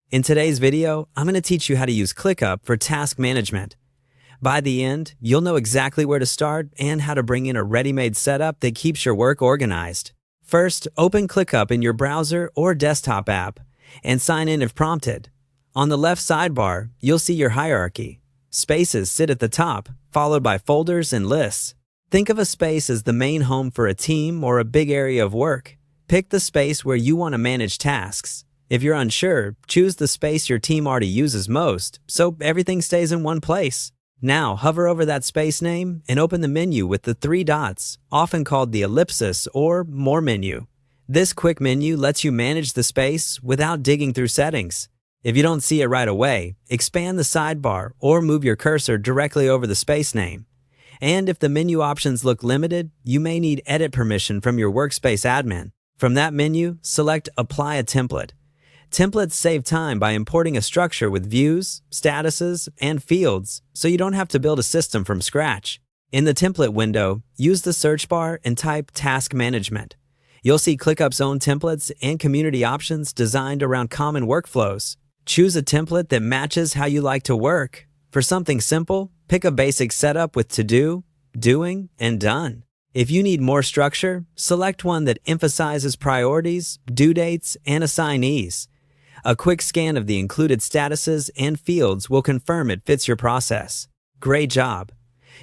In today's video, I'm going to teach you how to use ClickUp for task management. By the end, you'll know exactly where to start and how to bring in a ready-made setup that keeps your work organized. First, open ClickUp in your browser or desktop app and sign in if prompted. On the left sidebar, you'll see your hierarchy. Spaces sit at the top, followed by folders and lists. Think of a space as the main home for a team or a big area of work. Pick the space where you want to manage tasks. If you're unsure, choose the space your team already uses most, so everything stays in one place. Now, hover over that space name and open the menu with the three dots, often called the ellipsis or More menu. This quick menu lets you manage the space without digging through settings. If you don't see it right away, expand the sidebar or move your cursor directly over the space name. And if the menu options look limited, you may need edit permission from your workspace admin. From that menu, select Apply a Template. Templates save time by importing a structure with views, statuses, and fields, so you don't have to build a system from scratch. In the template window, use the search bar and type Task Management. You'll see ClickUp's own templates and community options designed around common workflows. Choose a template that matches how you like to work. For something simple, pick a basic setup with To Do, Doing, and Done. If you need more structure, select one that emphasizes priorities, due dates, and assignees. A quick scan of the included statuses and fields will confirm it fits your process. Great job!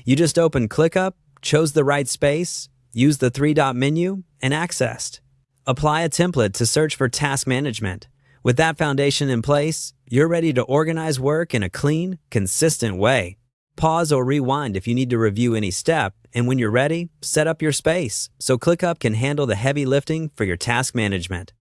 You just opened ClickUp, chose the right space, used the three-dot menu, and accessed. Apply a template to search for task management. With that foundation in place, you're ready to organize work in a clean, consistent way. Pause or rewind if you need to review any step, and when you're ready, set up your space so ClickUp can handle the heavy lifting for your task management.